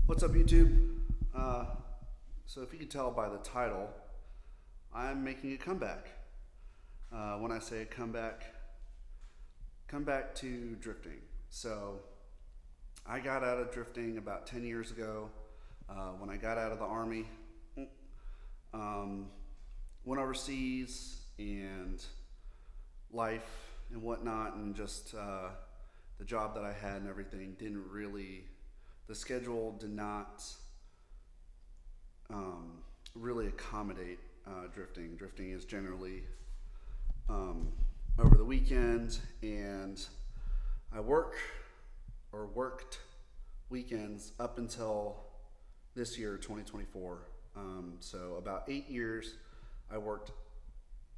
What's up, YouTube? Uh, so, if you can tell by the title, I'm making a comeback. When I say comeback to drifting. So, I got out of drifting about 10 years ago when I got out of the Army. Um, Went overseas and life and whatnot, and just the job that I had and everything didn't really, the schedule did not um, really accommodate drifting. Drifting is generally um, over the weekend, and I worked weekends up until this year, 2024. So about 8 years, I worked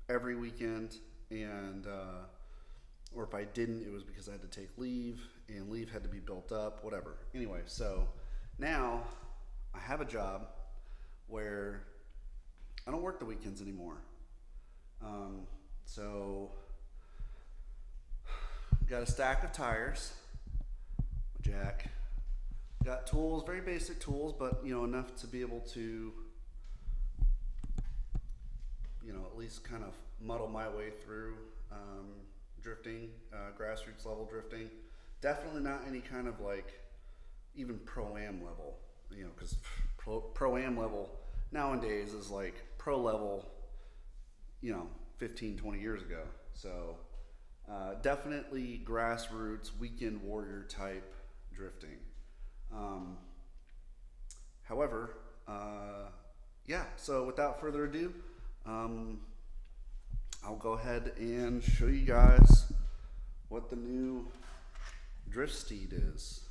every weekend, and or if I didn't, it was because I had to take leave, and leave had to be built up, whatever. Anyway, so now I have a job where I don't work the weekends anymore. Um, so got a stack of tires, jack, got tools, very basic tools, but enough to be able to at least kind of muddle my way through drifting, grassroots level drifting. Definitely not any kind of like even pro-am level, because pro-am level nowadays is like pro level, 15, 20 years ago. So definitely grassroots weekend warrior type drifting. Um, However, yeah, so without further ado, um, I'll go ahead and show you guys what the new drift steed is.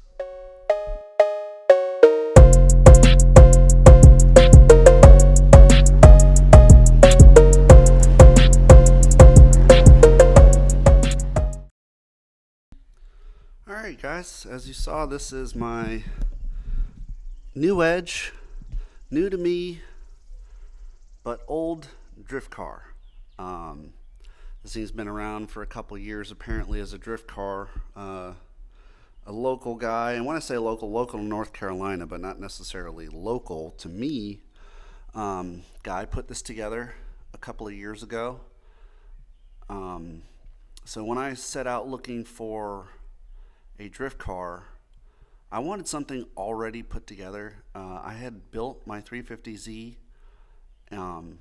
Alright guys, as you saw, this is my new Edge, new to me, but old drift car. Um, this thing's been around for a couple years apparently as a drift car. A local guy, and when I say local, local to North Carolina, but not necessarily local to me, guy put this together a couple of years ago. Um, so when I set out looking for a drift car, I wanted something already put together. I had built my 350Z. And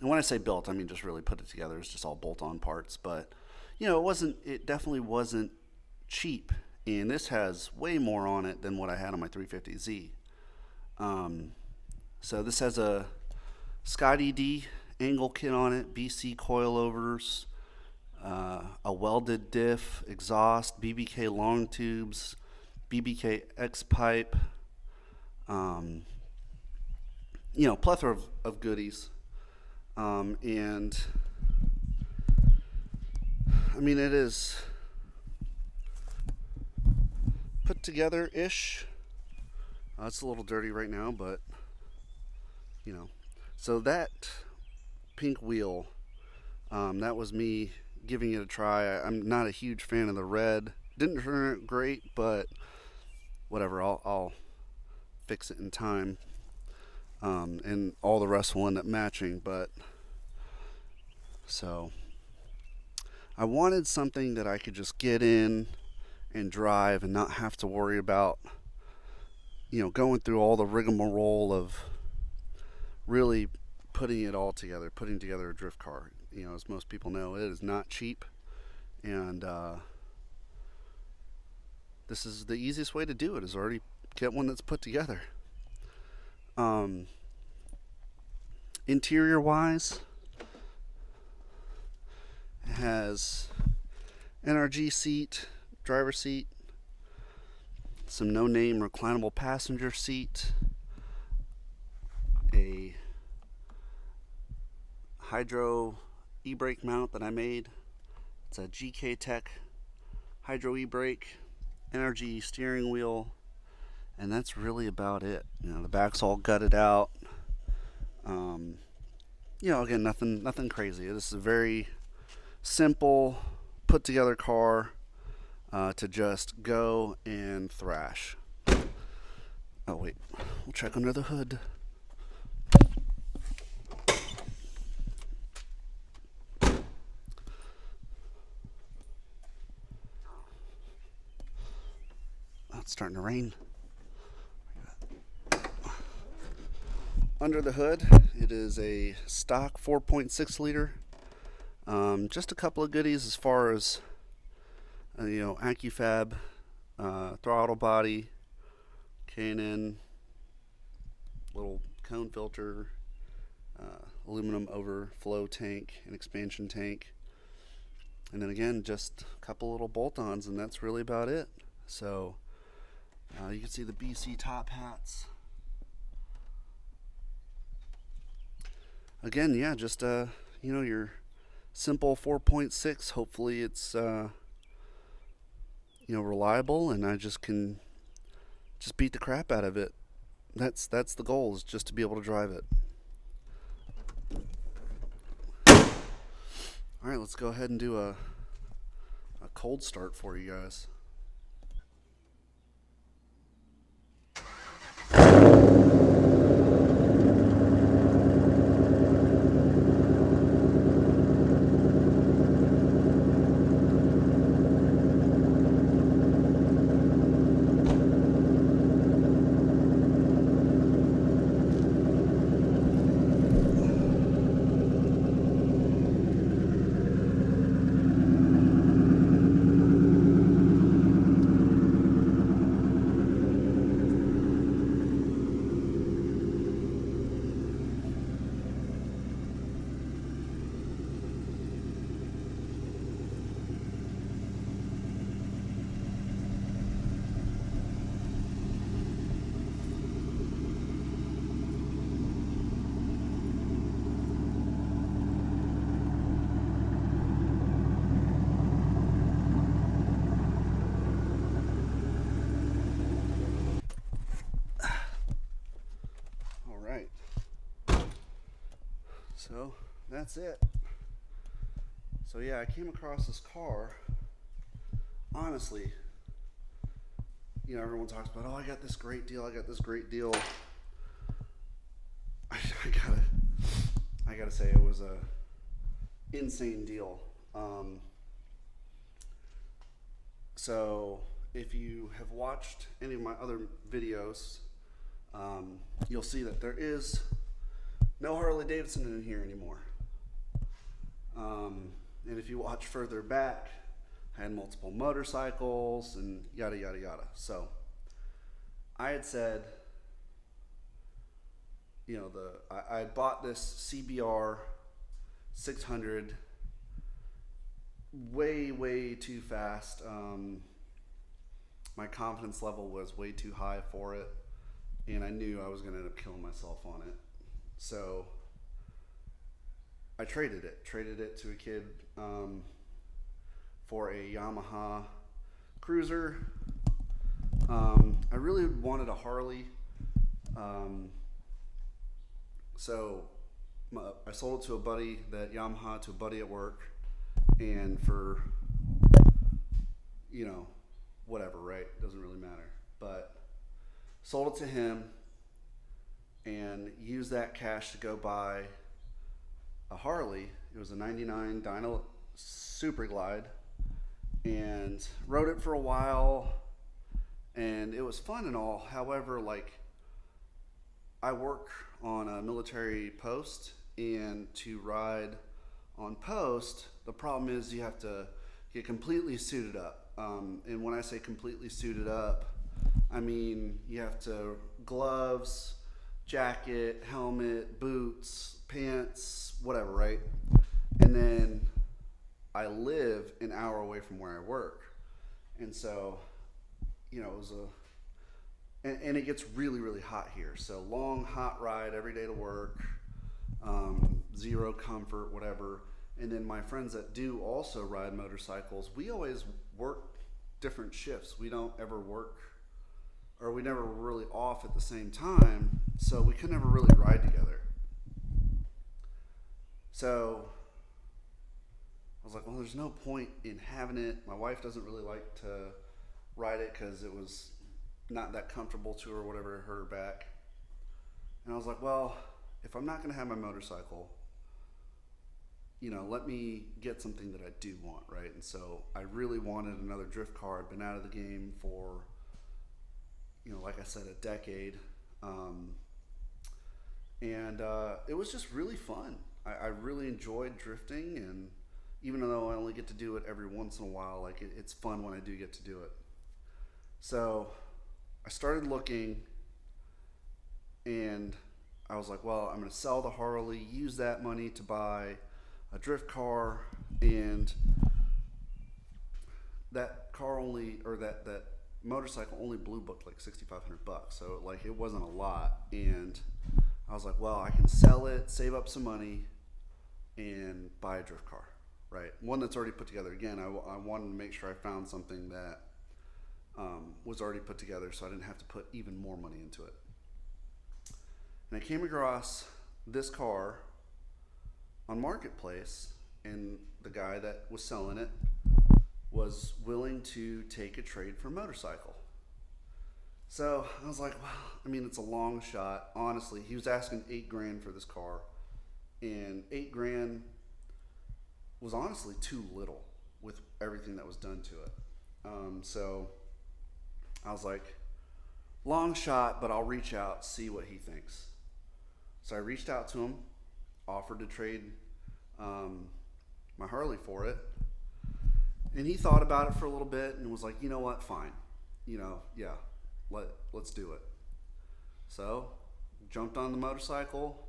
when I say built, I mean just really put it together. It's just all bolt-on parts. But it definitely wasn't cheap. And this has way more on it than what I had on my 350Z. So this has a Scotty D angle kit on it, BC coilovers, a welded diff, exhaust, BBK long tubes, BBK X pipe, plethora of goodies. And I mean, it is put together ish. It's a little dirty right now, but so that pink wheel, that was me giving it a try. I'm not a huge fan of the red. Didn't turn out great, but whatever. I'll fix it in time, and all the rest will end up matching. But so I wanted something that I could just get in and drive and not have to worry about, going through all the rigmarole of really putting it all together, putting together a drift car. As most people know, it is not cheap, and this is the easiest way to do it, is already get one that's put together. Um, Interior wise, it has NRG seat, driver seat, some no-name reclinable passenger seat, a hydro e-brake mount that I made. It's a GK Tech hydro e-brake, NRG steering wheel, and that's really about it. The back's all gutted out. Again, nothing crazy. This is a very simple, put together car to just go and thrash. Oh wait, we'll check under the hood. Oh, it's starting to rain. Under the hood, it is a stock 4.6 liter. Just a couple of goodies as far as AccuFab, throttle body, K&N, little cone filter, aluminum overflow tank, and expansion tank, and then again just a couple little bolt-ons, and that's really about it. So you can see the BC top hats. Again, yeah, just your simple 4.6. Hopefully it's reliable, and I just can just beat the crap out of it. That's the goal, is just to be able to drive it. All right, let's go ahead and do a cold start for you guys. All right. So that's it. So yeah, I came across this car. Honestly, everyone talks about, oh, I got this great deal. I gotta say, it was a insane deal. So if you have watched any of my other videos, you'll see that there is no Harley Davidson in here anymore. And if you watch further back, I had multiple motorcycles and yada yada yada. So I had said, I had bought this CBR 600 way too fast. My confidence level was way too high for it, and I knew I was going to end up killing myself on it. So I traded it to a kid for a Yamaha Cruiser. I really wanted a Harley, so I sold it to a buddy, that Yamaha, to a buddy at work, and for whatever, right? Doesn't really matter. But sold it to him and used that cash to go buy a Harley. It was a 99 Dyna Super Glide, and rode it for a while, and it was fun and all. However, I work on a military post, and to ride on post, the problem is you have to get completely suited up. And when I say completely suited up, I mean you have to gloves, jacket, helmet, boots, pants, whatever, right? And then I live an hour away from where I work, and so it was and it gets really hot here. So long hot ride every day to work, zero comfort, whatever. And then my friends that do also ride motorcycles, we always work different shifts. We don't ever work, or we never were really off at the same time, so we could never really ride together. So I was like, well, there's no point in having it. My wife doesn't really like to ride it because it was not that comfortable to her or whatever, it hurt her back. And I was like, well, if I'm not going to have my motorcycle, let me get something that I do want, right? And so I really wanted another drift car. I'd been out of the game for, like I said, a decade. Um, and it was just really fun. I really enjoyed drifting, and even though I only get to do it every once in a while, like it's fun when I do get to do it. So I started looking, and I was like, well, I'm going to sell the Harley, use that money to buy a drift car, and that car only, or that motorcycle only blue booked like $6,500. So like it wasn't a lot, and I was like, well, I can sell it, save up some money, and buy a drift car, right? One that's already put together. Again, I wanted to make sure I found something that was already put together, so I didn't have to put even more money into it. And I came across this car on Marketplace, and the guy that was selling it was willing to take a trade for a motorcycle. So I was like, well, I mean, it's a long shot. Honestly, he was asking $8,000 for this car, and $8,000 was honestly too little with everything that was done to it. So I was like, long shot, but I'll reach out, see what he thinks. So I reached out to him, offered to trade my Harley for it, and he thought about it for a little bit and was like, you know what, fine, yeah, let's do it. So jumped on the motorcycle,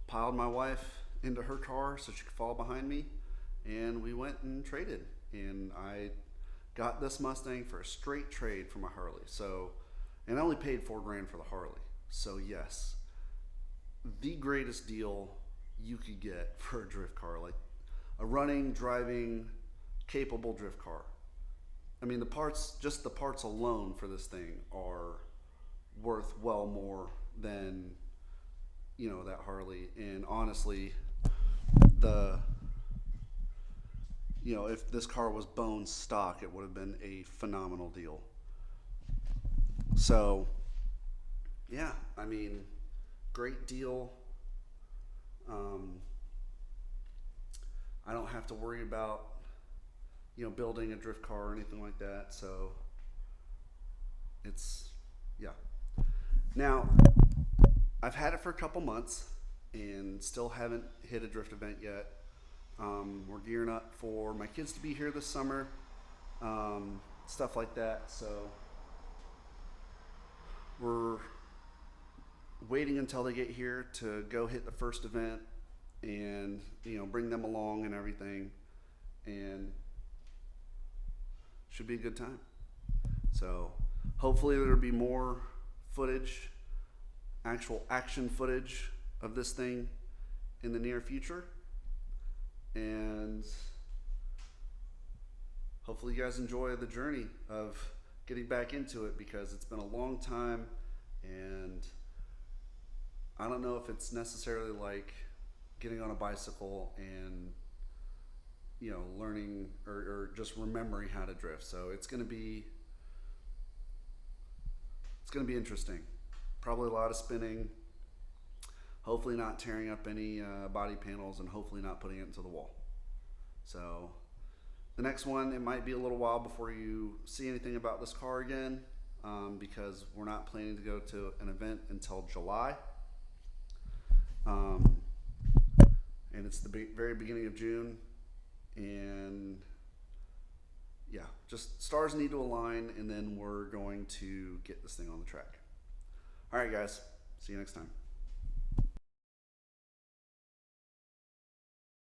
piled my wife into her car so she could fall behind me, and we went and traded. And I got this Mustang for a straight trade for my Harley. So, and I only paid $4,000 for the Harley. So yes, the greatest deal you could get for a drift car, like a running, driving, capable drift car. I mean, just the parts alone for this thing are worth well more than, that Harley. And honestly, if this car was bone stock, it would have been a phenomenal deal. So, yeah, I mean, great deal. I don't have to worry about, building a drift car or anything like that. So yeah. Now, I've had it for a couple months and still haven't hit a drift event yet. We're gearing up for my kids to be here this summer, stuff like that. So we're waiting until they get here to go hit the first event and, bring them along and everything. And should be a good time. So hopefully there'll be more footage, actual action footage of this thing in the near future. And hopefully you guys enjoy the journey of getting back into it, because it's been a long time, and I don't know if it's necessarily like getting on a bicycle and learning or just remembering how to drift. So it's gonna be interesting. Probably a lot of spinning. Hopefully not tearing up any body panels, and hopefully not putting it into the wall. So the next one, it might be a little while before you see anything about this car again, because we're not planning to go to an event until July. And it's the very beginning of June. And yeah, just stars need to align, and then we're going to get this thing on the track. All right, guys. See you next time.